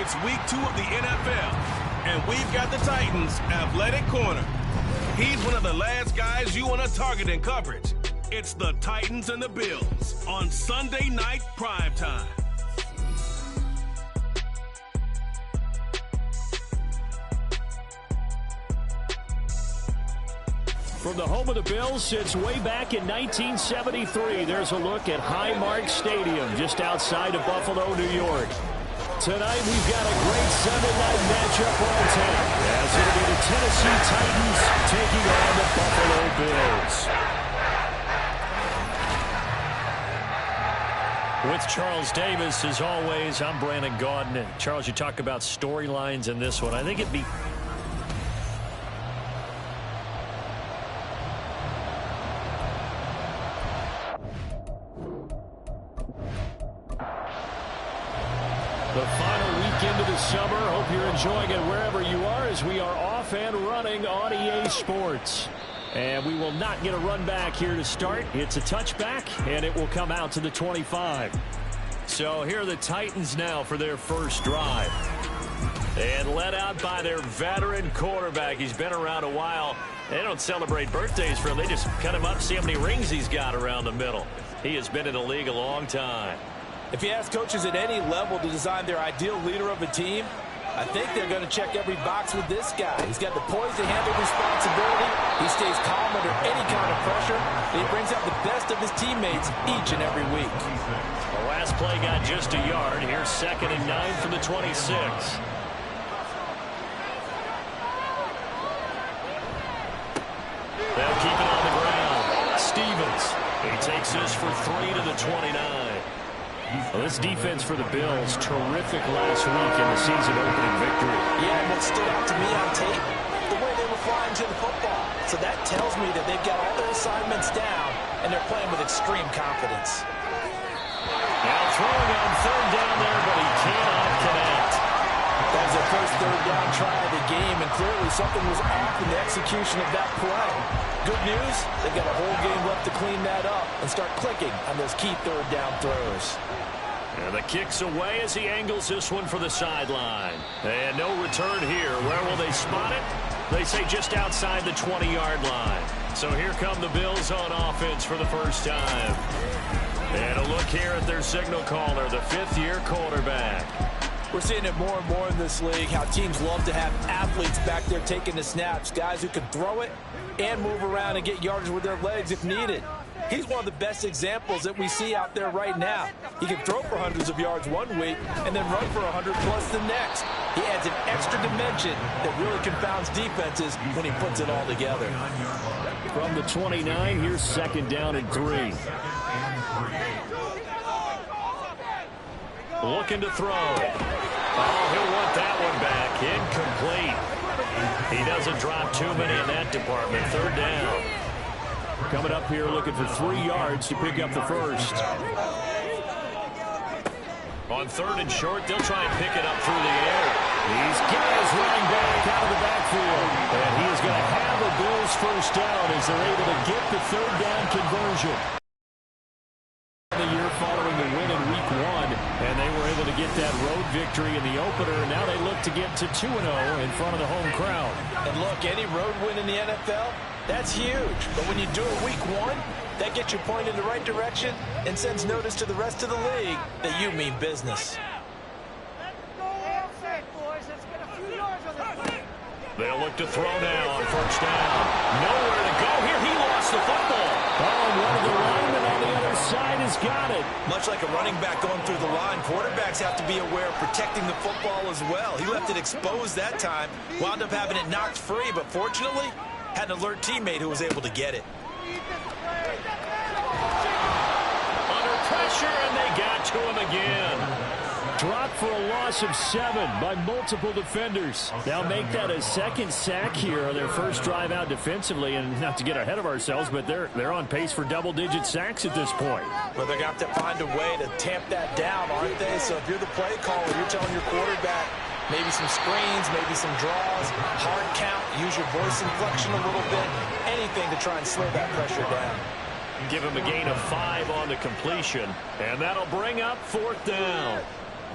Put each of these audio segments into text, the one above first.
It's week 2 of the NFL, and we've got the Titans' athletic corner. He's one of the last guys you want to target in coverage. It's the Titans and the Bills on Sunday Night Primetime. From the home of the Bills since way back in 1973, there's a look at Highmark Stadium just outside of Buffalo, New York. Tonight we've got a great Sunday night matchup on tap, as it'll be the Tennessee Titans taking on the Buffalo Bills. With Charles Davis, as always, I'm Brandon Gaudin. And Charles, you talk about storylines in this one. I think it'd be the final weekend of the summer. Hope you're enjoying it wherever you are, as we are off and running on EA Sports. And we will not get a run back here to start. It's a touchback, and it will come out to the 25. So here are the Titans now for their first drive. And led out by their veteran quarterback. He's been around a while. They don't celebrate birthdays for him. They just cut him up, see how many rings he's got around the middle. He has been in the league a long time. If you ask coaches at any level to design their ideal leader of a team, I think they're going to check every box with this guy. He's got the poise to handle responsibility. He stays calm under any kind of pressure. And he brings out the best of his teammates each and every week. The last play got just a yard. Here's 2nd and 9 from the 26. They'll keep it on the ground. Stevens. He takes this for 3 to the 29. Well, this defense for the Bills, terrific last week in the season-opening victory. Yeah, and what stood out to me on tape, the way they were flying to the football. So that tells me that they've got all their assignments down, and they're playing with extreme confidence. Now throwing on 3rd down there, but he cannot connect. That was their first 3rd down try of the game, and clearly something was off in the execution of that play. Good news, they've got a whole game left to clean that up and start clicking on those key 3rd down throws. And the kick's away as he angles this one for the sideline. And no return here. Where will they spot it? They say just outside the 20-yard line. So here come the Bills on offense for the first time. And a look here at their signal caller, the 5th-year quarterback. We're seeing it more and more in this league, how teams love to have athletes back there taking the snaps, guys who can throw it and move around and get yardage with their legs if needed. He's one of the best examples that we see out there right now. He can throw for hundreds of yards one week and then run for 100+ the next. He adds an extra dimension that really confounds defenses when he puts it all together. From the 29, here's 2nd down and 3. Looking to throw. Oh, he'll want that one back. Incomplete. He doesn't drop too many in that department. 3rd down. Coming up here looking for 3 yards to pick up the first. On 3rd and short, they'll try and pick it up through the air. He's got his running back out of the backfield. And he is going to have the Bills first down as they're able to get the 3rd down conversion. The year following the win in week 1, and they were able to get that road victory in the opener, and now they look to get to 2-0 in front of the home crowd. And look, any road win in the NFL, that's huge. But when you do it week 1, that gets you pointed in the right direction and sends notice to the rest of the league that you mean business. They'll look to throw now on 1st down. Nowhere to go here. He lost the football. Oh, and one of the linemen on the other side has got it. Much like a running back going through the line, quarterbacks have to be aware of protecting the football as well. He left it exposed that time, wound up having it knocked free, but fortunately, had an alert teammate who was able to get it. Under pressure, and they got to him again. Dropped for a loss of 7 by multiple defenders. They'll make that a 2nd sack here on their first drive out defensively. And not to get ahead of ourselves, but they're on pace for double-digit sacks at this point. Well, they're going to have to find a way to tamp that down, aren't they? So if you're the play caller, you're telling your quarterback maybe some screens, maybe some draws, hard count, use your voice inflection a little bit, anything to try and slow that pressure down. Give him a gain of 5 on the completion, and that'll bring up 4th down.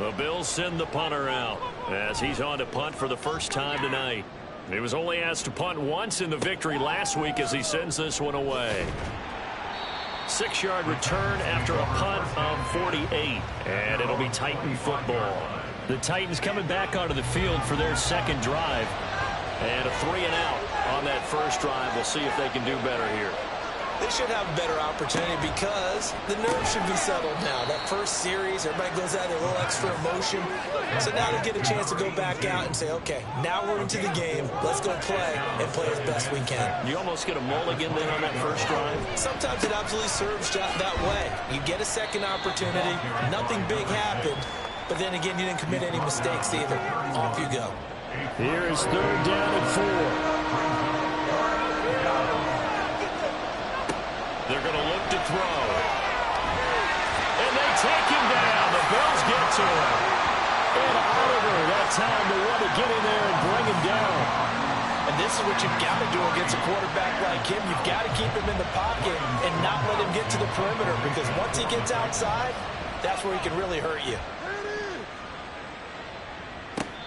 The Bills send the punter out as he's on to punt for the first time tonight. He was only asked to punt once in the victory last week as he sends this one away. 6-yard return after a punt of 48, and it'll be Titan football. The Titans coming back onto the field for their second drive, and a 3-and-out on that first drive. We'll see if they can do better here. They should have a better opportunity because the nerves should be settled now. That first series, everybody goes out with a little extra emotion. So now they get a chance to go back out and say, okay, now we're into the game. Let's go play and play as best we can. You almost get a mulligan then on that first drive? Sometimes it absolutely serves that way. You get a second opportunity. Nothing big happened. But then again, you didn't commit any mistakes either. Off you go. Here is 3rd down and 4. They're going to look to throw. And they take him down. The Bills get to him. And Oliver, that time to want to get in there and bring him down. And this is what you've got to do against a quarterback like him. You've got to keep him in the pocket and not let him get to the perimeter, because once he gets outside, that's where he can really hurt you.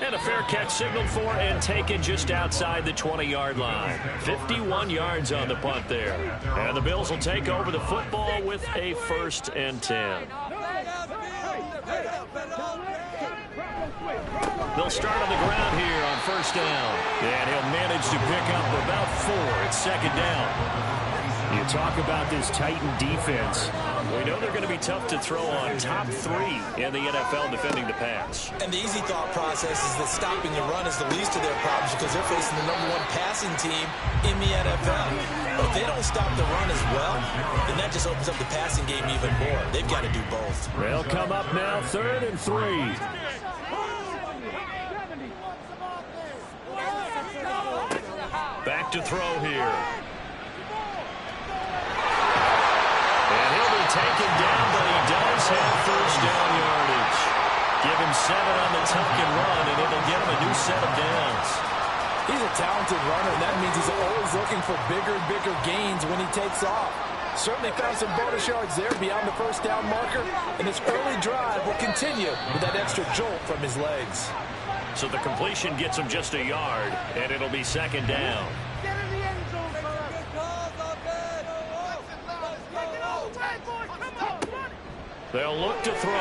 And a fair catch signaled for and taken just outside the 20-yard line. 51 yards on the punt there. And the Bills will take over the football with a 1st and 10. They'll start on the ground here on 1st down. And he'll manage to pick up about 4. It's 2nd down. You talk about this Titan defense. We know they're going to be tough to throw on. Top 3 in the NFL defending the pass. And the easy thought process is that stopping the run is the least of their problems because they're facing the #1 passing team in the NFL. But if they don't stop the run as well, then that just opens up the passing game even more. They've got to do both. They'll come up now 3rd and 3. Back to throw here. And he'll be taken down, but he does have 1st down yardage. Give him 7 on the tuck and run, and it'll get him a new set of downs. He's a talented runner, and that means he's always looking for bigger and bigger gains when he takes off. Certainly found some bonus yards there beyond the 1st down marker, and his early drive will continue with that extra jolt from his legs. So the completion gets him just a yard, and it'll be 2nd down. They'll look to throw.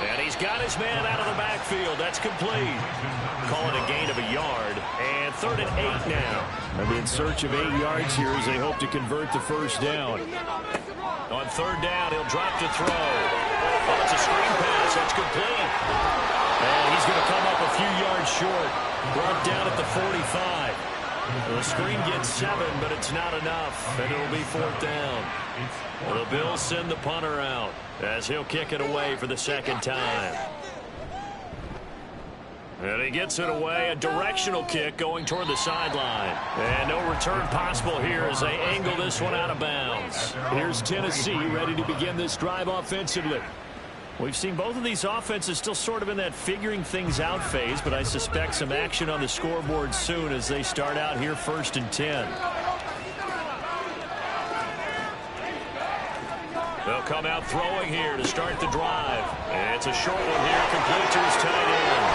And he's got his man out of the backfield. That's complete. Call it a gain of a yard. And 3rd and 8 now. They'll be in search of 8 yards here as they hope to convert the 1st down. On 3rd down, he'll drop to throw. Oh, it's a screen pass. That's complete. And he's going to come up a few yards short. Brought down at the 45. The screen gets 7, but it's not enough, and it'll be 4th down. The Bills send the punter out as he'll kick it away for the 2nd time. And he gets it away, a directional kick going toward the sideline. And no return possible here as they angle this one out of bounds. Here's Tennessee ready to begin this drive offensively. We've seen both of these offenses still sort of in that figuring things out phase, but I suspect some action on the scoreboard soon as they start out here 1st and 10. They'll come out throwing here to start the drive. And it's a short one here, complete to his tight end.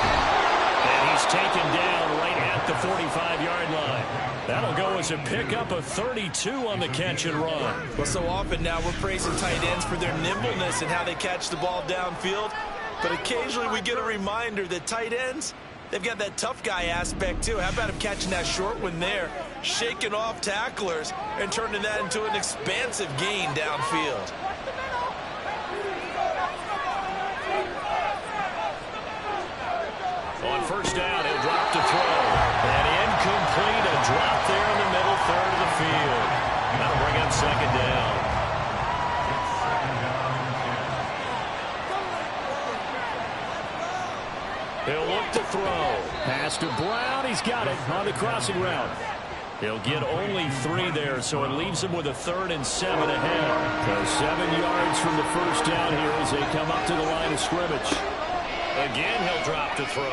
And he's taken down right at the 45-yard line. That'll go as a pickup of 32 on the catch and run. Well, so often now we're praising tight ends for their nimbleness and how they catch the ball downfield. But occasionally we get a reminder that tight ends, they've got that tough guy aspect too. How about him catching that short one there, shaking off tacklers, and turning that into an expansive gain downfield. On 1st down, he'll drop to throw. And incomplete, a drop there in the middle 3rd of the field. That'll bring up 2nd down. He'll look to throw. Pass to Brown. He's got it on the crossing route. He'll get only 3 there, so it leaves him with a 3rd and 7 ahead. So 7 yards from the 1st down here as they come up to the line of scrimmage. Again, he'll drop to throw.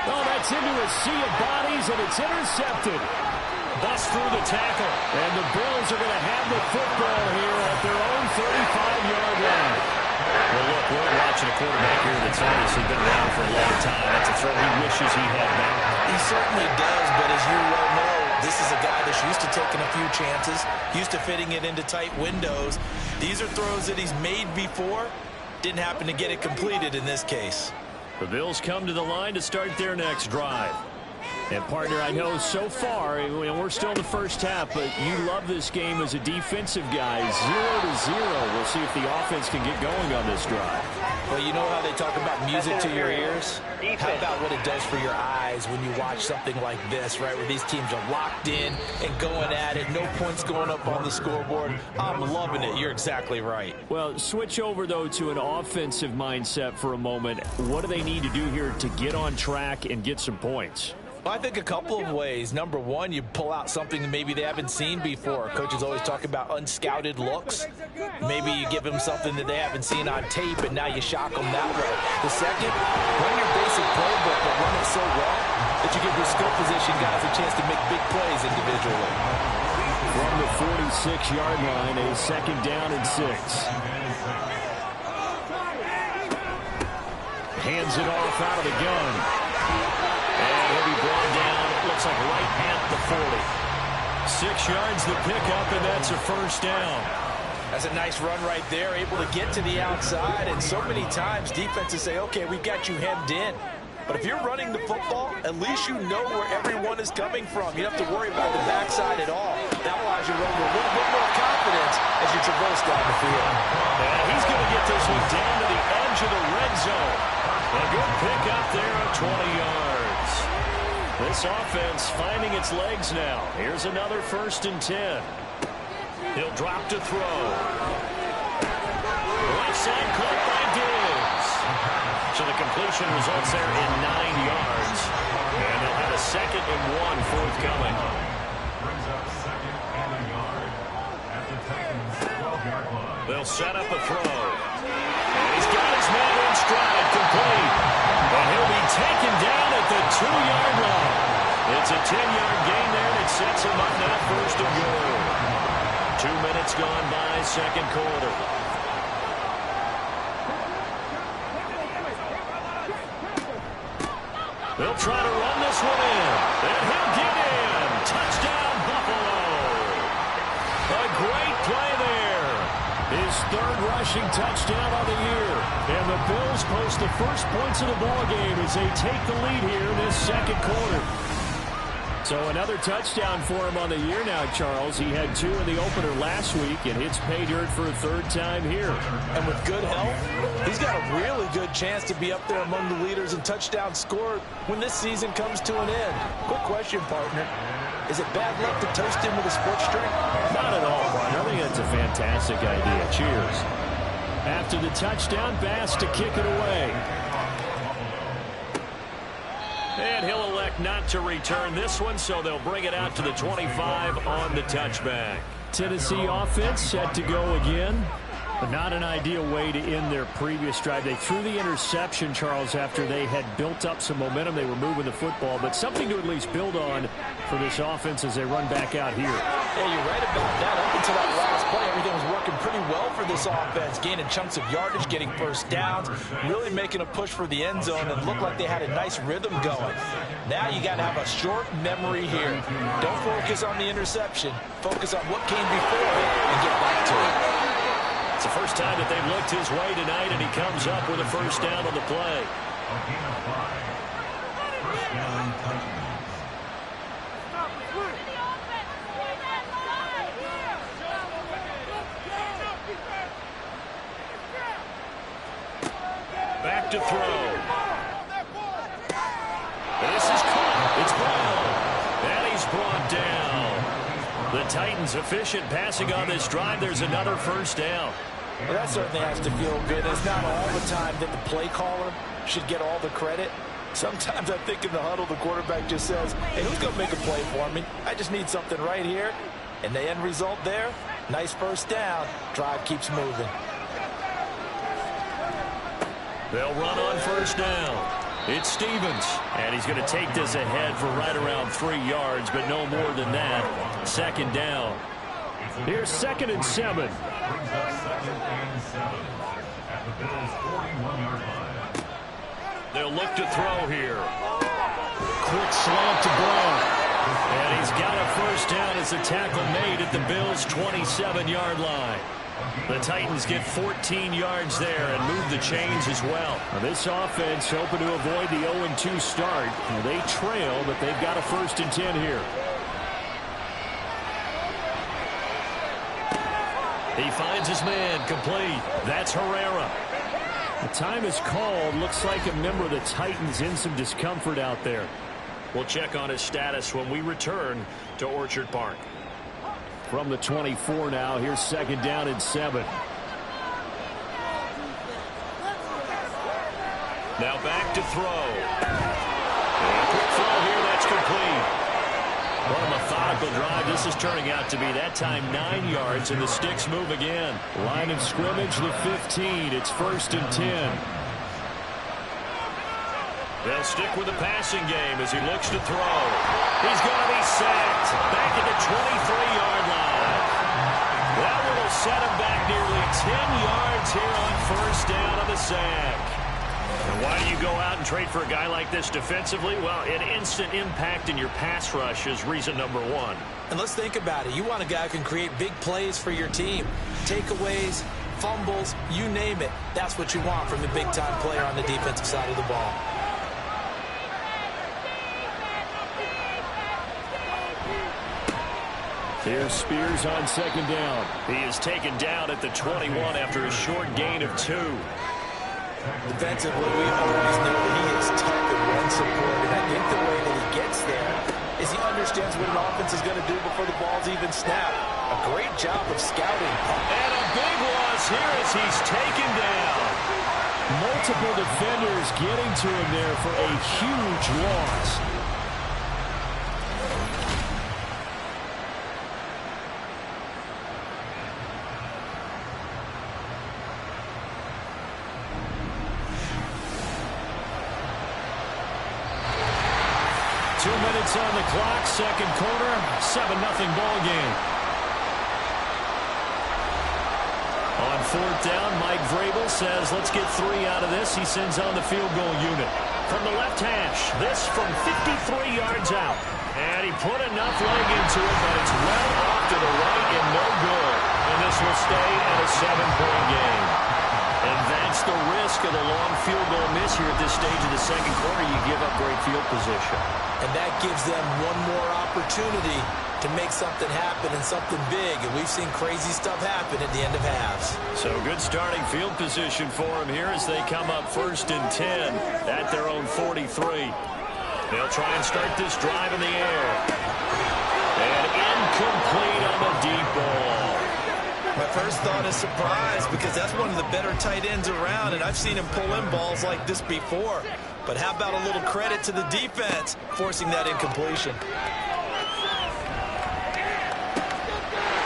Oh, that's into a sea of bodies, and it's intercepted. Bust through the tackle. And the Bills are going to have the football here at their own 35-yard line. Well, look, we're watching a quarterback here that's obviously been around for a long time. That's a throw he wishes he had back. He certainly does, but as you well know, this is a guy that's used to taking a few chances, used to fitting it into tight windows. These are throws that he's made before. Didn't happen to get it completed in this case. The Bills come to the line to start their next drive. And, partner, I know so far, we're still in the first half, but you love this game as a defensive guy. 0-0. We'll see if the offense can get going on this drive. Well, you know how they talk about music to your ears? How about what it does for your eyes when you watch something like this, right, where these teams are locked in and going at it, no points going up on the scoreboard? I'm loving it. You're exactly right. Well, switch over, though, to an offensive mindset for a moment. What do they need to do here to get on track and get some points? Well, I think a couple of ways. Number one, you pull out something that maybe they haven't seen before. Coaches always talk about unscouted looks. Maybe you give them something that they haven't seen on tape, and now you shock them that way. The second, run your basic playbook, but run it so well that you give your skill position guys a chance to make big plays individually. From the 46-yard line, a second down and 6. Hands it off out of the gun. And he'll be brought down, it looks like right at the 40. 6 yards the pickup, and that's a first down. That's a nice run right there, able to get to the outside. And so many times defenses say, okay, we've got you hemmed in. But if you're running the football, at least you know where everyone is coming from. You don't have to worry about the backside at all. That allows you to run with a little bit more confidence as you traverse down the field. And he's going to get this one down to the edge of the red zone. A good pickup there at 20 yards. This offense finding its legs now. Here's another 1st and 10. He'll drop to throw. Right side caught by Diggs. So the completion results there in 9 yards. And they'll have a 2nd and 1 forthcoming. They'll set up a throw. And he's got his man in stride, complete. And he'll be taken down at the 2-yard line. It's a 10-yard gain there, and it sets him up now 1st and goal. 2 minutes gone by, second quarter. They'll try to run this one in. And he'll get in. Touchdown, Buffalo. A great play there. His 3rd rushing touchdown of the year. And the Bills post the first points of the ballgame as they take the lead here in this second quarter. So another touchdown for him on the year now, Charles. He had 2 in the opener last week, and hits pay dirt for a 3rd time here. And with good health, he's got a really good chance to be up there among the leaders in touchdowns scored when this season comes to an end. Quick question, partner. Is it bad luck to toast him with a sports drink? Not at all, partner. I think that's a fantastic idea. Cheers. After the touchdown, Bass to kick it away. And he'll elect not to return this one, so they'll bring it out to the 25 on the touchback. Tennessee offense set to go again. But not an ideal way to end their previous drive. They threw the interception, Charles, after they had built up some momentum. They were moving the football, but something to at least build on for this offense as they run back out here. Yeah, you're right about that. Up until that last play, everything was working pretty well for this offense. Gaining chunks of yardage, getting first downs, really making a push for the end zone, and looked like they had a nice rhythm going. Now you got to have a short memory here. Don't focus on the interception. Focus on what came before it and get back to it. It's the first time that they've looked his way tonight, and he comes up with a first down on the play. Back to throw. This is caught. It's Brown. And he's brought down. The Titans efficient passing on this drive. There's another first down. Well, that certainly has to feel good. It's not all the time that the play caller should get all the credit. Sometimes I think in the huddle, the quarterback just says, hey, who's going to make a play for me? I just need something right here. And the end result there, nice first down. Drive keeps moving. They'll run on first down. It's Stevens, and he's going to take this ahead for right around 3 yards, but no more than that. Second down. Here's 2nd and 7. at the Bills' 41-yard line. They'll look to throw here. Quick slant to Brown. And he's got a first down as the tackle made at the Bills' 27-yard line. The Titans get 14 yards there and move the chains as well. Now this offense hoping to avoid the 0-2 start. Now they trail, but they've got a 1st and 10 here. He finds his man complete. That's Herrera. The time is called. Looks like a member of the Titans in some discomfort out there. We'll check on his status when we return to Orchard Park. From the 24 now, here's 2nd down and 7. Now back to throw. And a quick throw here, that's complete. What a methodical drive this is turning out to be. That time 9 yards, and the sticks move again. Line of scrimmage, the 15. It's 1st and 10. They'll stick with the passing game as he looks to throw. He's going to be sacked. Back at the 23-yard line. That one will set him back nearly 10 yards here on 1st down on the sack. And why do you go out and trade for a guy like this defensively? Well, an instant impact in your pass rush is reason number 1. And let's think about it. You want a guy who can create big plays for your team. Takeaways, fumbles, you name it. That's what you want from a big-time player on the defensive side of the ball. Here's Spears on 2nd down. He is taken down at the 21 after a short gain of 2. Defensively, we always know that he is tough and run support, and I think the way that he gets there is he understands what an offense is going to do before the ball's even snapped. A great job of scouting. And a big loss here as he's taken down. Multiple defenders getting to him there for a huge loss. On the clock, 2nd quarter, 7-0 ball game. On 4th down, Mike Vrabel says, let's get 3 out of this. He sends on the field goal unit. From the left hash, this from 53 yards out. And he put enough leg into it, but it's well off to the right and no good. And this will stay at a 7-point game. And that's the risk of the long field goal miss here at this stage of the 2nd quarter. You give up great field position. And that gives them one more opportunity to make something happen and something big. And we've seen crazy stuff happen at the end of halves. So good starting field position for them here as they come up 1st and 10 at their own 43. They'll try and start this drive in the air. And incomplete on the deep ball. My first thought is surprise because that's one of the better tight ends around, and I've seen him pull in balls like this before. But how about a little credit to the defense forcing that incompletion?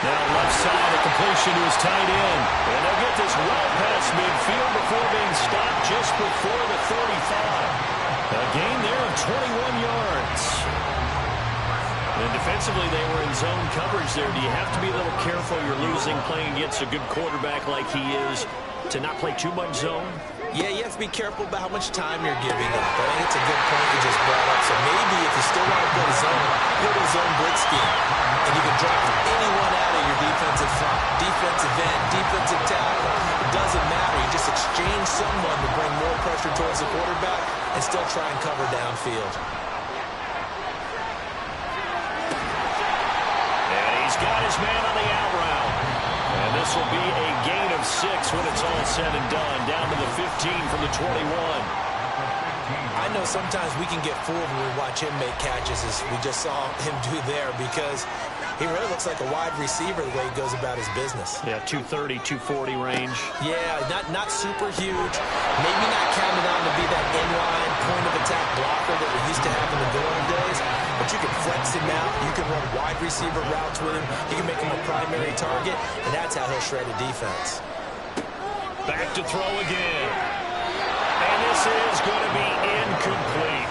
Now left side, a completion to his tight end. And they'll get this well past midfield before being stopped just before the 35. A gain there of 21 yards. And defensively, they were in zone coverage there. Do you have to be a little careful? You're losing playing against a good quarterback like he is to not play too much zone? Yeah, you have to be careful about how much time you're giving up. I think it's a good point you just brought up. So maybe if you still want to play zone, go to zone blitz scheme. And you can drop anyone out of your defensive front, defensive end, defensive tackle. It doesn't matter. You just exchange someone to bring more pressure towards the quarterback and still try and cover downfield. And he's got his man on the out route. And this will be a gain of 6 when it's all said and done. Down to the 15 from the 21. I know sometimes we can get fooled when we watch him make catches, as we just saw him do there, because he really looks like a wide receiver the way he goes about his business. Yeah, 230, 240 range. Yeah, not super huge. Maybe not counted on to be that inline point-of-attack blocker that we used to have in the Gorham days, but you can flex him out. You can run wide receiver routes with him. You can make him a primary target, and that's how he'll shred a defense. Back to throw again. And this is going to be incomplete.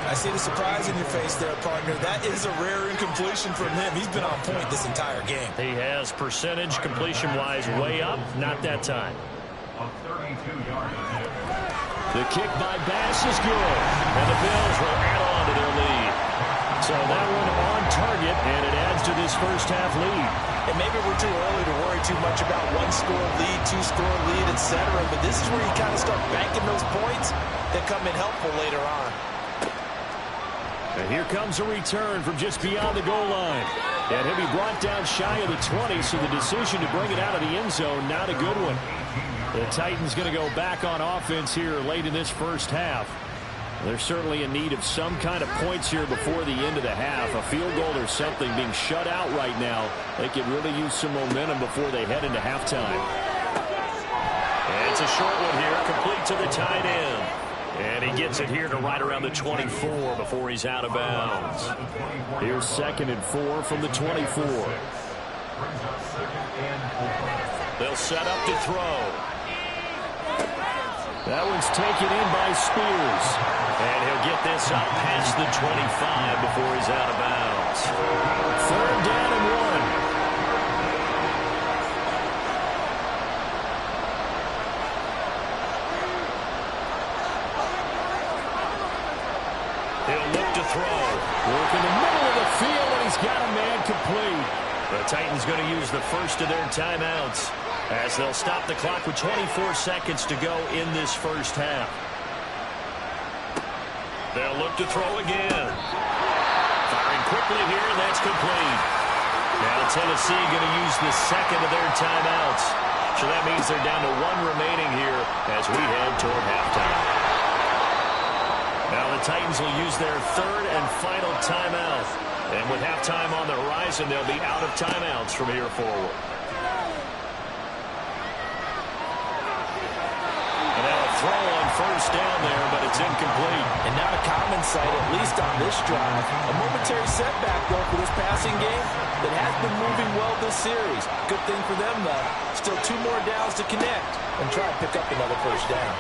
I see the surprise in your face there, partner. That is a rare incompletion from him. He's been on point this entire game. He has percentage completion-wise way up. Not that time. of 32 yards. The kick by Bass is good, and the Bills will add on to their lead. So that one on target, and it adds to this first half lead. And maybe we're too early to worry too much about one-score lead, two-score lead, etc. But this is where you kind of start banking those points that come in helpful later on. And here comes a return from just beyond the goal line. And he'll be brought down shy of the 20, so the decision to bring it out of the end zone, not a good one. The Titans going to go back on offense here late in this first half. They're certainly in need of some kind of points here before the end of the half. A field goal or something being shut out right now. They could really use some momentum before they head into halftime. And it's a short one here, complete to the tight end. And he gets it here to right around the 24 before he's out of bounds. Here's 2nd and 4 from the 24. They'll set up to throw. That one's taken in by Spears. And he'll get this up past the 25 before he's out of bounds. 3rd down and 1. He'll look to throw. Work in the middle of the field, and he's got a man complete. The Titans going to use the first of their timeouts as they'll stop the clock with 24 seconds to go in this first half. They'll look to throw again. Firing quickly here, and that's complete. Now Tennessee going to use the second of their timeouts. So that means they're down to 1 remaining here as we head toward halftime. Now the Titans will use their 3rd and final timeout. And with halftime on the horizon, they'll be out of timeouts from here forward. And now a throw on 1st down there, but it's incomplete. And not a common sight, at least on this drive. A momentary setback, though, for this passing game that has been moving well this series. Good thing for them, though. Still 2 more downs to connect and try to pick up another 1st down.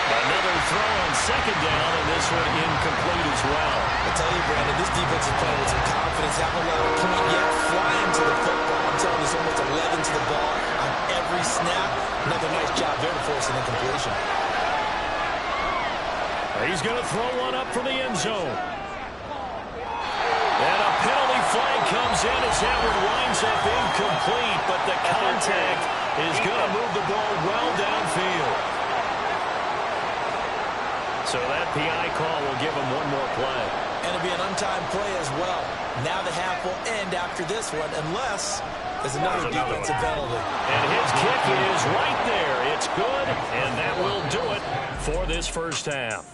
Another throw on 2nd down, and this one incomplete as well. I tell you, Brandon, this defense is playing with some confidence. Haven't allowed a point yet, flying to the football. I'm telling you, it's almost 11 to the ball on every snap. Another nice job there to force an incompletion. He's going to throw one up from the end zone. And a penalty flag comes in as that one winds up incomplete, but the contact is going to move the ball well downfield. So that PI call will give him one more play. And it'll be an untimed play as well. Now the half will end after this one, unless there's another defensive penalty. And his kick is right there. It's good, and that will do it for this first half.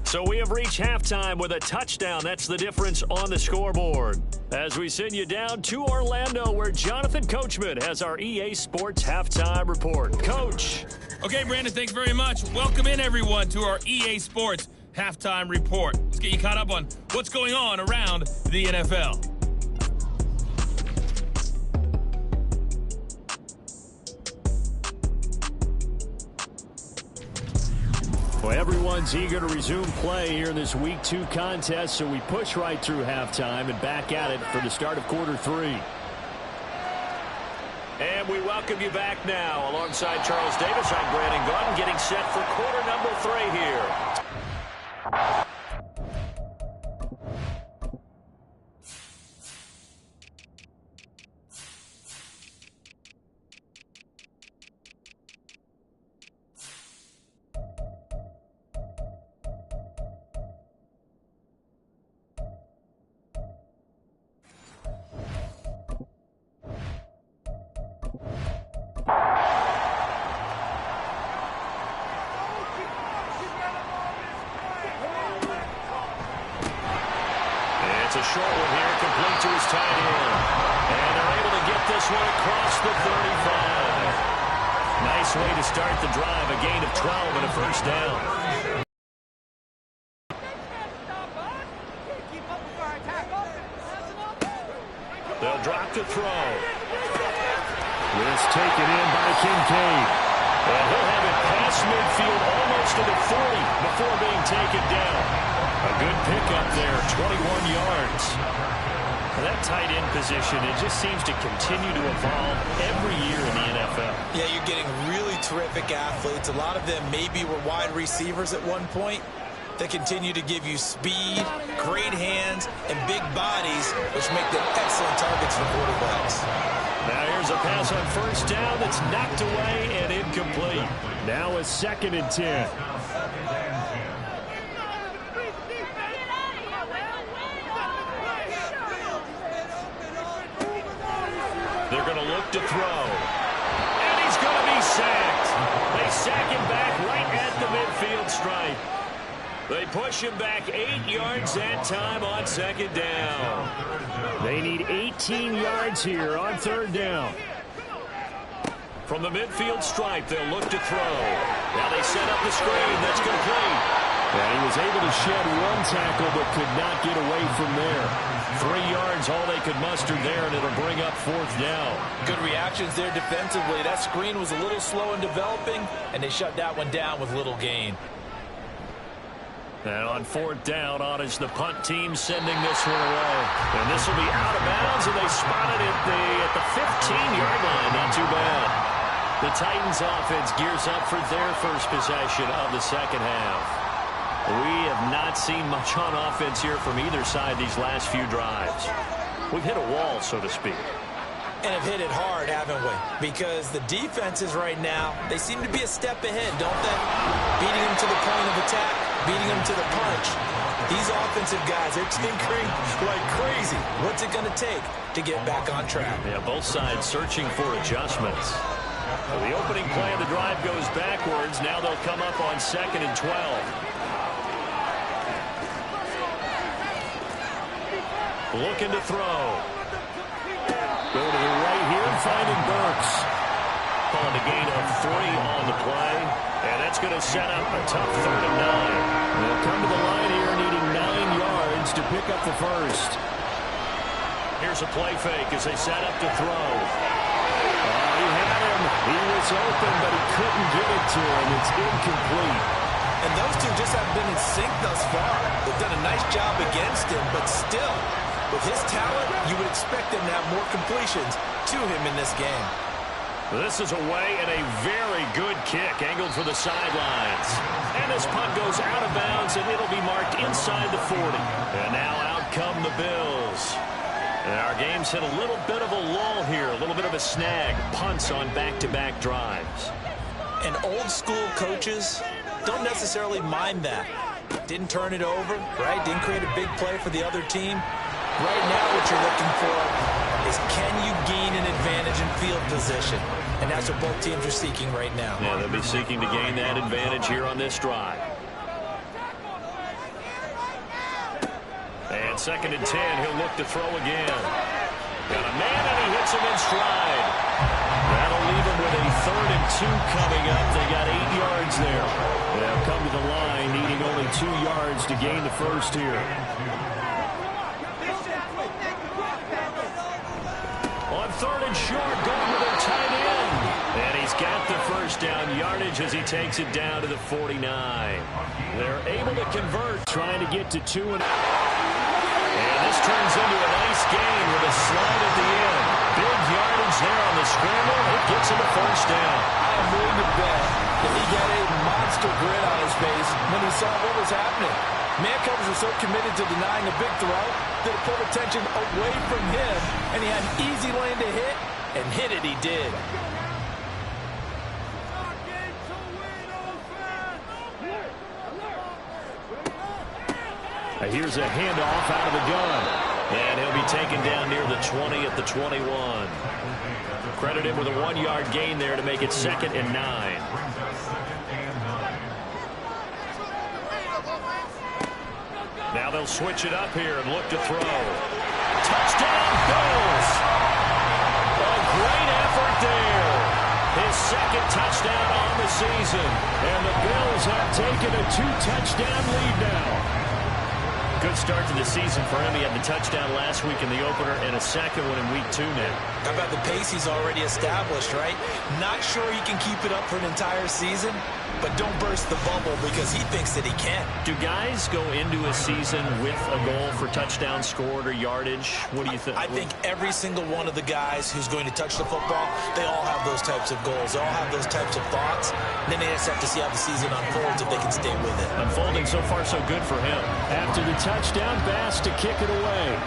So we have reached halftime with a touchdown. That's the difference on the scoreboard. As we send you down to Orlando, where Jonathan Coachman has our EA Sports Halftime Report. Coach. Okay, Brandon, thanks very much. Welcome in, everyone, to our EA Sports Halftime Report. Let's get you caught up on what's going on around the NFL. Well, everyone's eager to resume play here in this Week 2 contest, so we push right through halftime and back at it for the start of quarter 3. And we welcome you back now. Alongside Charles Davis, I'm Brandon Gaudin, getting set for quarter number 3 here. It's a short one here, complete to his tight end. And they're able to get this one across the 35. Nice way to start the drive, a gain of 12 and a first down. They'll drop to throw. This taken in by Kincaid. And he'll have it past midfield almost to the 40 before being taken down. A good pickup there, 21 yards. That tight end position, it just seems to continue to evolve every year in the NFL. Yeah, you're getting really terrific athletes. A lot of them maybe were wide receivers at one point. They continue to give you speed, great hands, and big bodies, which make them excellent targets for quarterbacks. Now here's a pass on first down that's knocked away and incomplete. Now a 2nd and 10. They're going to look to throw. And he's going to be sacked. They sack him back right at the midfield stripe. They push him back 8 yards that time on 2nd down. They need 18 yards here on 3rd down. From the midfield stripe, they'll look to throw. Now they set up the screen. That's complete. And he was able to shed 1 tackle but could not get away from there. 3 yards, all they could muster there, and it'll bring up 4th down. Good reactions there defensively. That screen was a little slow in developing, and they shut that one down with little gain. And on 4th down, on is the punt team sending this one away. And this will be out of bounds, and they spotted it at the 15-yard line. Not too bad. The Titans offense gears up for their first possession of the 2nd half. We have not seen much on offense here from either side these last few drives. We've hit a wall, so to speak. And have hit it hard, haven't we? Because the defenses right now, they seem to be a step ahead, don't they? Beating them to the point of attack, beating them to the punch. These offensive guys, they're tinkering like crazy. What's it going to take to get back on track? Yeah, both sides searching for adjustments. So the opening play of the drive goes backwards. Now they'll come up on 2nd and 12. Looking to throw. Go to the right here and finding Burks. Calling a gain of 3 on the play. And that's going to set up a tough 3rd and 9. They'll come to the line here needing 9 yards to pick up the first. Here's a play fake as they set up to throw. He had him. He was open, but he couldn't get it to him. It's incomplete. And those two just haven't been in sync thus far. They've done a nice job against him, but still, with his talent, you would expect him to have more completions to him in this game. This is away and a very good kick angled for the sidelines. And this punt goes out of bounds, and it'll be marked inside the 40. And now out come the Bills. And our game's hit a little bit of a lull here, a little bit of a snag. Punts on back-to-back drives. And old-school coaches don't necessarily mind that. Didn't turn it over, right? Didn't create a big play for the other team. Right now what you're looking for is can you gain an advantage in field position? And that's what both teams are seeking right now. Yeah, they'll be seeking to gain that advantage here on this drive. And 2nd and 10, he'll look to throw again. Got a man, and he hits him in stride. That'll leave him with a 3rd and 2 coming up. They got 8 yards there. They'll come to the line, needing only 2 yards to gain the first here. On 3rd and short, going with their tight end. And he's got the first down yardage as he takes it down to the 49. They're able to convert, trying to get to 2. And this turns into a nice gain with a slide at the end. Big yardage there on the scramble. It gets him a first down. I'm willing to bet that he got a monster grin on his face when he saw what was happening. Man covers are so committed to denying a big throw that it pulled attention away from him, and he had an easy lane to hit, and hit it he did. Here's a handoff out of the gun. And he'll be taken down near the 20 at the 21. Credit him with a 1-yard gain there to make it 2nd and 9. Now they'll switch it up here and look to throw. Touchdown, Bills! A great effort there. His 2nd touchdown on the season. And the Bills have taken a 2-touchdown lead now. Good start to the season for him. He had the touchdown last week in the opener and a 2nd one in week 2 now. How about the pace he's already established, right? Not sure he can keep it up for an entire season, but don't burst the bubble because he thinks that he can. Do guys go into a season with a goal for touchdowns scored or yardage? What do you think? I think every single one of the guys who's going to touch the football, they all have those types of goals. They all have those types of thoughts. And then they just have to see how the season unfolds if they can stay with it. Unfolding so far so good for him. After the touchdown, Bass to kick it away.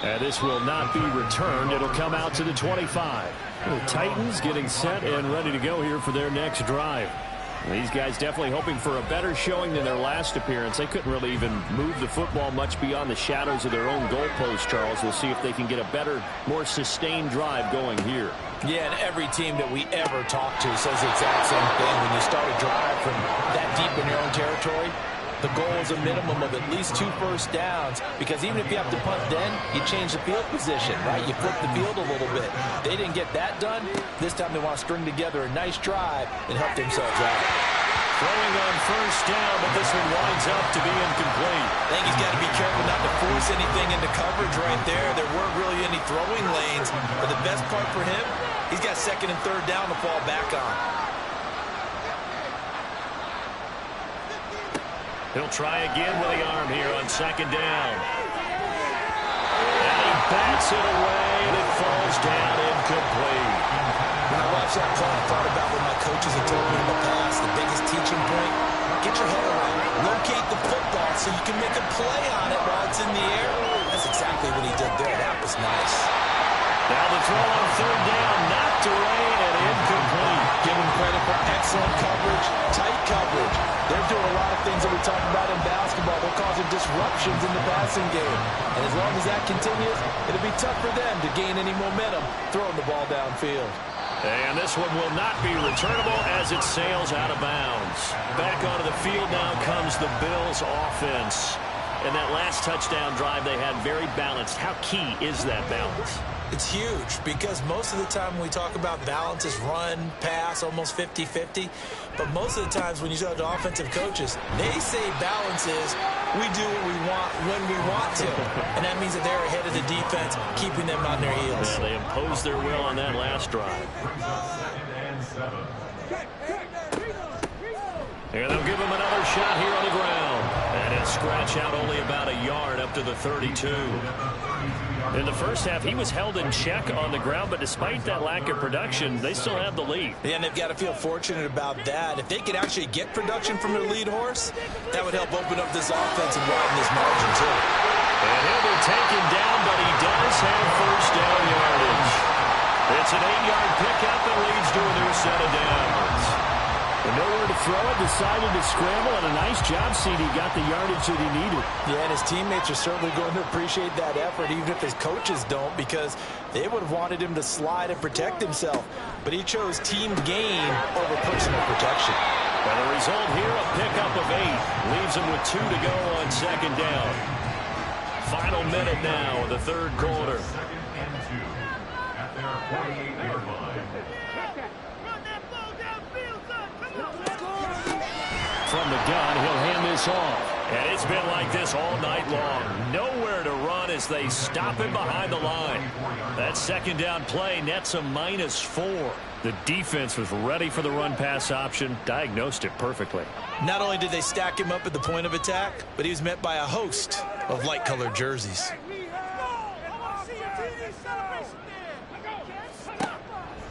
And this will not be returned. It'll come out to the 25. The Titans getting set and ready to go here for their next drive. These guys definitely hoping for a better showing than their last appearance. They couldn't really even move the football much beyond the shadows of their own goalpost, Charles. We'll see if they can get a better, more sustained drive going here. Yeah, and every team that we ever talk to says the exact same thing. When you start a drive from that deep in your own territory, the goal is a minimum of at least 2 first downs, because even if you have to punt then, you change the field position, right? You flip the field a little bit. They didn't get that done. This time they want to string together a nice drive and help themselves out. Throwing on first down, but this one winds up to be incomplete. I think he's got to be careful not to force anything into coverage right there. There weren't really any throwing lanes, but the best part for him, he's got 2nd and 3rd down to fall back on. He'll try again with the arm here on 2nd down. And he bats it away, and it falls down incomplete. When I watched that play, I thought about what my coaches had told me in the past. The biggest teaching point, get your head around it. Locate the football so you can make a play on it while it's in the air. That's exactly what he did there. That was nice. Now the throw on 3rd down, knocked away and incomplete. Give him credit for excellent coverage, tight coverage. They're doing a lot of things that we talk about in basketball. They're causing disruptions in the passing game. And as long as that continues, it'll be tough for them to gain any momentum throwing the ball downfield. And this one will not be returnable as it sails out of bounds. Back onto the field now comes the Bills offense. And that last touchdown drive they had very balanced. How key is that balance? It's huge, because most of the time when we talk about balance is run, pass, almost 50-50. But most of the times when you talk to offensive coaches, they say balance is we do what we want when we want to. And that means that they're ahead of the defense, keeping them on their heels. Yeah, they imposed their will on that last drive. And they'll give him another shot here on the ground. And he'll scratch out only about a yard up to the 32. In the first half, he was held in check on the ground, but despite that lack of production, they still have the lead. Yeah, and they've got to feel fortunate about that. If they could actually get production from their lead horse, that would help open up this offense and widen this margin, too. And he'll be taken down, but he does have first down yardage. It's an 8-yard pickup and leads to a new set of downs. And nowhere to throw it, decided to scramble, and a nice job, CD. Got the yardage that he needed. Yeah, and his teammates are certainly going to appreciate that effort, even if his coaches don't, because they would have wanted him to slide and protect himself. But he chose team gain over personal protection. And the result here, a pickup of 8. Leaves him with 2 to go on 2nd down. Final minute now of the 3rd quarter. 2nd and 2 at their 48-yard line. From the gun, he'll hand this off. And it's been like this all night long. Nowhere to run as they stop him behind the line. That 2nd down play nets a -4. The defense was ready for the run-pass option, diagnosed it perfectly. Not only did they stack him up at the point of attack, but he was met by a host of light-colored jerseys.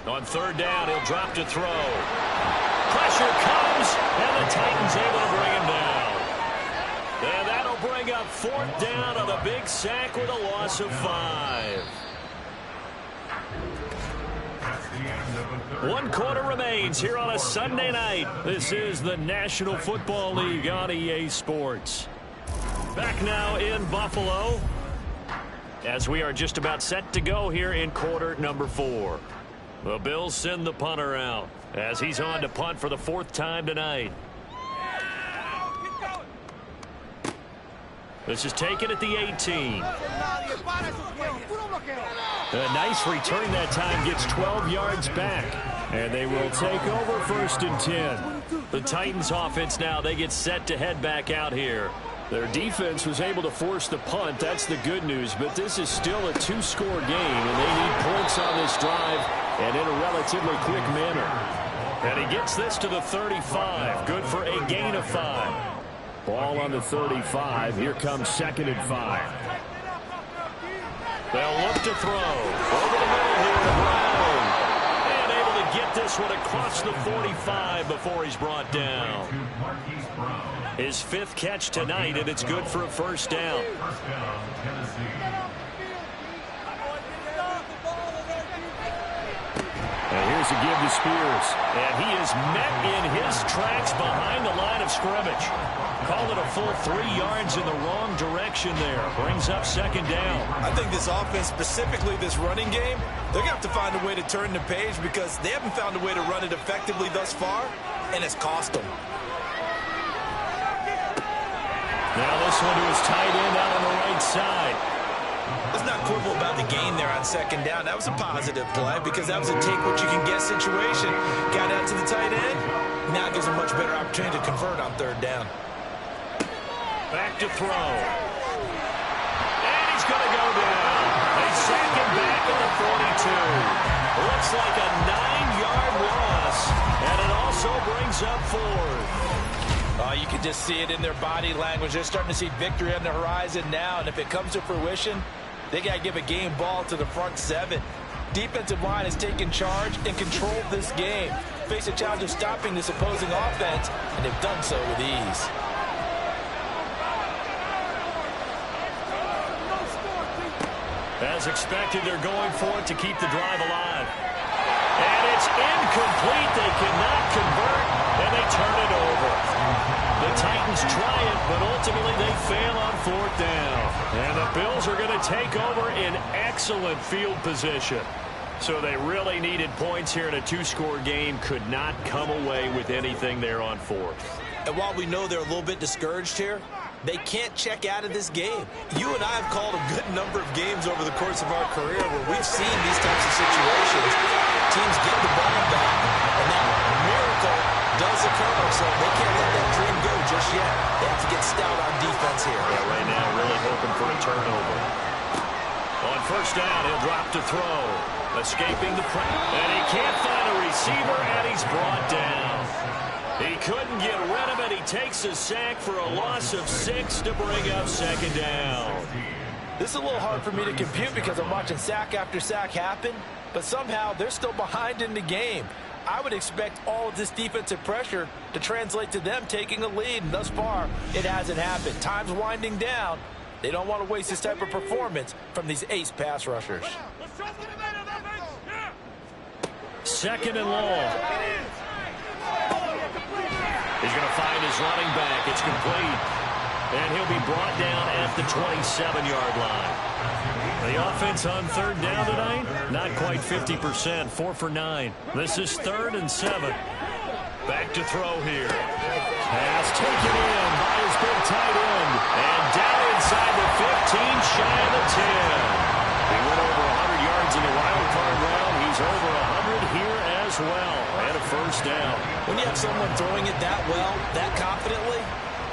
On 3rd down, he'll drop to throw. Pressure comes, and the Titans able to bring him down. And that'll bring up 4th down on a big sack with a loss of 5. 1 quarter remains here on a Sunday night. This is the National Football League on EA Sports. Back now in Buffalo, as we are just about set to go here in quarter number 4. The Bills send the punter out as he's on to punt for the 4th time tonight. This is taken at the 18. A nice return that time, gets 12 yards back. And they will take over 1st and 10. The Titans offense now, they get set to head back out here. Their defense was able to force the punt. That's the good news. But this is still a 2-score game, and they need points on this drive and in a relatively quick manner. And he gets this to the 35. Good for a gain of 5. Ball on the 35. Here comes 2nd and 5. They'll look to throw. Over the middle here to Brown. And able to get this one across the 45 before he's brought down. His 5th catch tonight, and it's good for a first down. And here's a give to Spears. And he is met in his tracks behind the line of scrimmage. Call it a full 3 yards in the wrong direction there. Brings up 2nd down. I think this offense, specifically this running game, they're going to have to find a way to turn the page because they haven't found a way to run it effectively thus far, and it's cost them. Now this one to his tight end out on the right side. Let's not quibble about the gain there on 2nd down. That was a positive play because that was a take-what-you-can-get situation. Got out to the tight end. Now gives a much better opportunity to convert on 3rd down. Back to throw. And he's going to go down. They sack him back at the 42. Looks like a 9-yard loss. And it also brings up 4th. You can just see it in their body language. They're starting to see victory on the horizon now, and if it comes to fruition, they got to give a game ball to the front 7. Defensive line has taken charge and controlled this game. Face a challenge of stopping this opposing offense, and they've done so with ease. As expected, they're going for it to keep the drive alive. And it's incomplete. They cannot convert, and they turn it over. The Titans try it, but ultimately they fail on 4th down. And the Bills are going to take over in excellent field position. So they really needed points here in a 2-score game. Could not come away with anything there on 4th. And while we know they're a little bit discouraged here, they can't check out of this game. You and I have called a good number of games over the course of our career where we've seen these types of situations. Teams get the ball back, and that miracle does occur, so they can't let that dream go just yet. They have to get stout on defense here. Yeah, right now really hoping for a turnover. On 1st down, he'll drop to throw. Escaping the pressure. And he can't find a receiver, and he's brought down. He couldn't get rid of it. He takes a sack for a loss of 6 to bring up 2nd down. This is a little hard for me to compute because I'm watching sack after sack happen, but somehow they're still behind in the game. I would expect all of this defensive pressure to translate to them taking a lead, and thus far, it hasn't happened. Time's winding down. They don't want to waste this type of performance from these ace pass rushers. 2nd and long. He's going to find his running back. It's complete. And he'll be brought down at the 27-yard line. The offense on 3rd down tonight, not quite 50%, 4 for 9. This is 3rd and 7. Back to throw here. Pass taken in by his big tight end. And down inside the 15, shy of the 10. He went over 100 yards in the wild card round. He's over 100 here as well. And a first down. When you have someone throwing it that well, that confidently,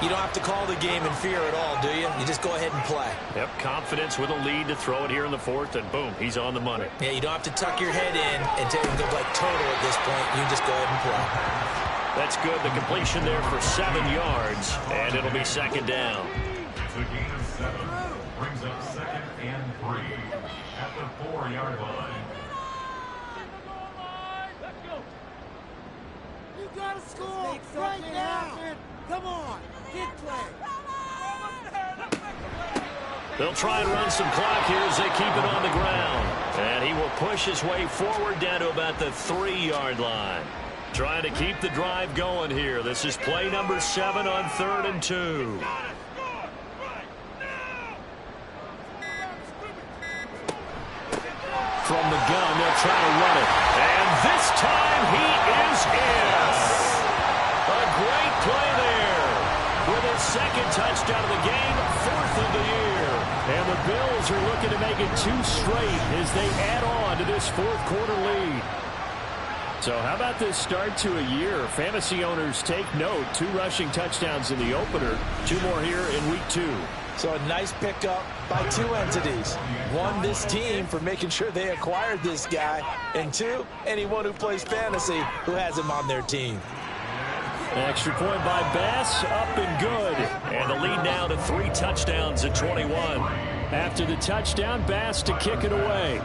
you don't have to call the game in fear at all, do you? You just go ahead and play. Yep, confidence with a lead to throw it here in the 4th, and boom, he's on the money. Yeah, you don't have to tuck your head in and take and go like total at this point. You can just go ahead and play. That's good. The completion there for 7 yards, and it'll be 2nd down. The gain of 7 brings up 2nd and 3 at the 4-yard line. You gotta score right now. Come on, get play. They'll try and run some clock here as they keep it on the ground. And he will push his way forward down to about the 3-yard line. Trying to keep the drive going here. This is play number 7 on 3rd and 2. From the gun, they'll try to run it. And this time he is in. A great play there. With his 2nd touchdown of the game, 4th of the year. And the Bills are looking to make it 2 straight as they add on to this 4th quarter lead. So how about this start to a year? Fantasy owners take note. 2 rushing touchdowns in the opener. 2 more here in week 2. So a nice pickup by two entities. One, this team for making sure they acquired this guy. And two, anyone who plays fantasy who has him on their team. An extra point by Bass, up and good. And the lead now to 3 touchdowns at 21. After the touchdown, Bass to kick it away.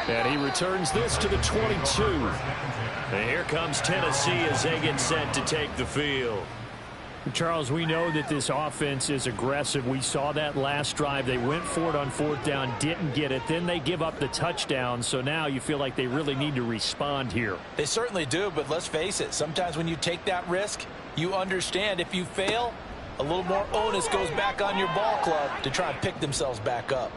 And he returns this to the 22. And here comes Tennessee as they get set to take the field. Charles, we know that this offense is aggressive. We saw that last drive. They went for it on 4th down, didn't get it. Then they give up the touchdown. So now you feel like they really need to respond here. They certainly do, but let's face it. Sometimes when you take that risk, you understand if you fail, a little more onus goes back on your ball club to try and pick themselves back up.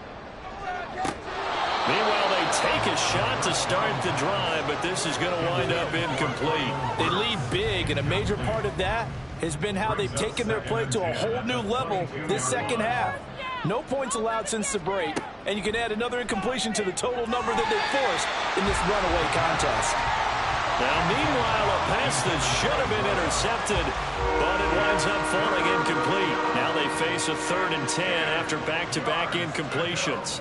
Meanwhile, they take a shot to start the drive, but this is going to wind up incomplete. They lead big, and a major part of that has been how they've taken their play to a whole new level this second half. No points allowed since the break, and you can add another incompletion to the total number that they forced in this runaway contest. Now, meanwhile, a pass that should have been intercepted, but it winds up falling incomplete. Now they face a 3rd and 10 after back-to-back incompletions.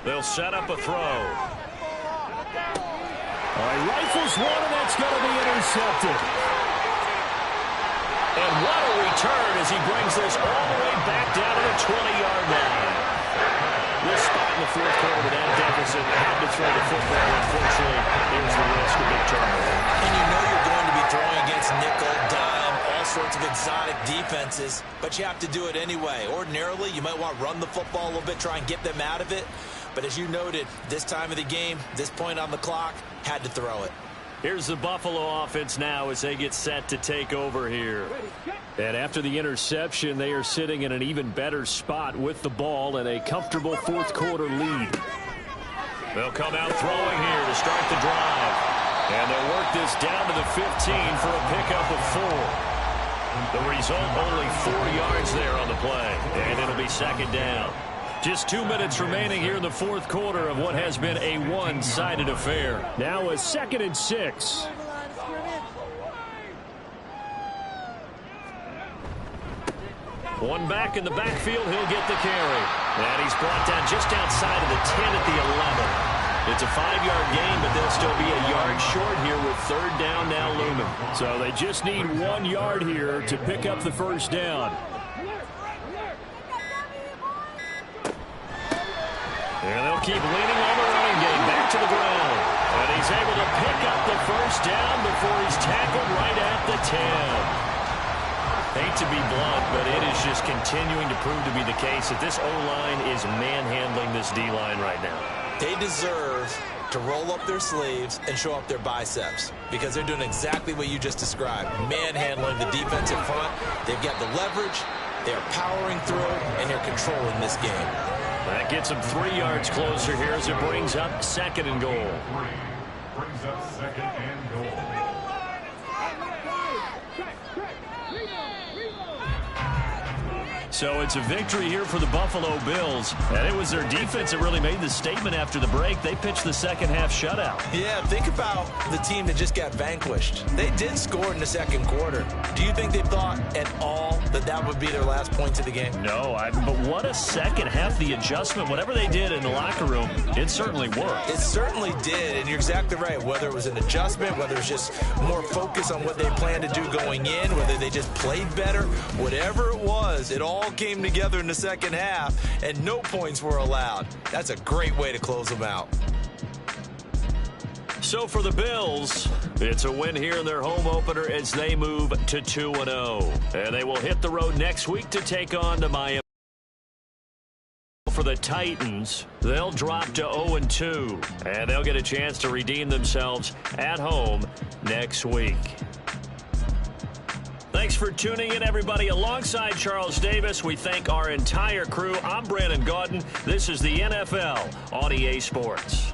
They'll set up a throw. All right, rifles one, and that's going to be intercepted. And what a return as he brings this all the way back down to the 20-yard line. This spot in the 4th quarter with that deficit, had to throw the football. Unfortunately, there's the risk of big turnover. And you know you're going to be throwing against nickel, dime, all sorts of exotic defenses, but you have to do it anyway. Ordinarily, you might want to run the football a little bit, try and get them out of it. But as you noted, this time of the game, this point on the clock, had to throw it. Here's the Buffalo offense now as they get set to take over here. And after the interception, they are sitting in an even better spot with the ball and a comfortable 4th quarter lead. They'll come out throwing here to start the drive. And they'll work this down to the 15 for a pickup of 4. The result, only 4 yards there on the play. And it'll be 2nd down. Just 2 minutes remaining here in the 4th quarter of what has been a one-sided affair. Now a 2nd and 6. One back in the backfield, he'll get the carry. And he's brought down just outside of the 10 at the 11. It's a 5-yard gain, but they'll still be a yard short here with 3rd down now looming. So they just need 1 yard here to pick up the 1st down. And they'll keep leaning on the running game back to the ground. And he's able to pick up the 1st down before he's tackled right at the 10. Hate to be blunt, but it is just continuing to prove to be the case that this O-line is manhandling this D-line right now. They deserve to roll up their sleeves and show up their biceps because they're doing exactly what you just described, manhandling the defensive front. They've got the leverage, they're powering through, and they're controlling this game. That gets them 3 yards closer here as it brings up 2nd and goal. Brings up 2nd and goal. So it's a victory here for the Buffalo Bills. And it was their defense that really made the statement after the break. They pitched the second half shutout. Yeah, think about the team that just got vanquished. They did score in the 2nd quarter. Do you think they thought at all that that would be their last points of the game? No, but what a second half. The adjustment, whatever they did in the locker room, it certainly worked. It certainly did, and you're exactly right. Whether it was an adjustment, whether it's just more focus on what they planned to do going in, whether they just played better, whatever it was, it all came together in the second half, and no points were allowed. That's a great way to close them out. So for the Bills, it's a win here in their home opener as they move to 2-0. And they will hit the road next week to take on the Miami. For the Titans, they'll drop to 0-2, and they'll get a chance to redeem themselves at home next week. Thanks for tuning in, everybody. Alongside Charles Davis, we thank our entire crew. I'm Brandon Gaudin. This is the NFL on EA Sports.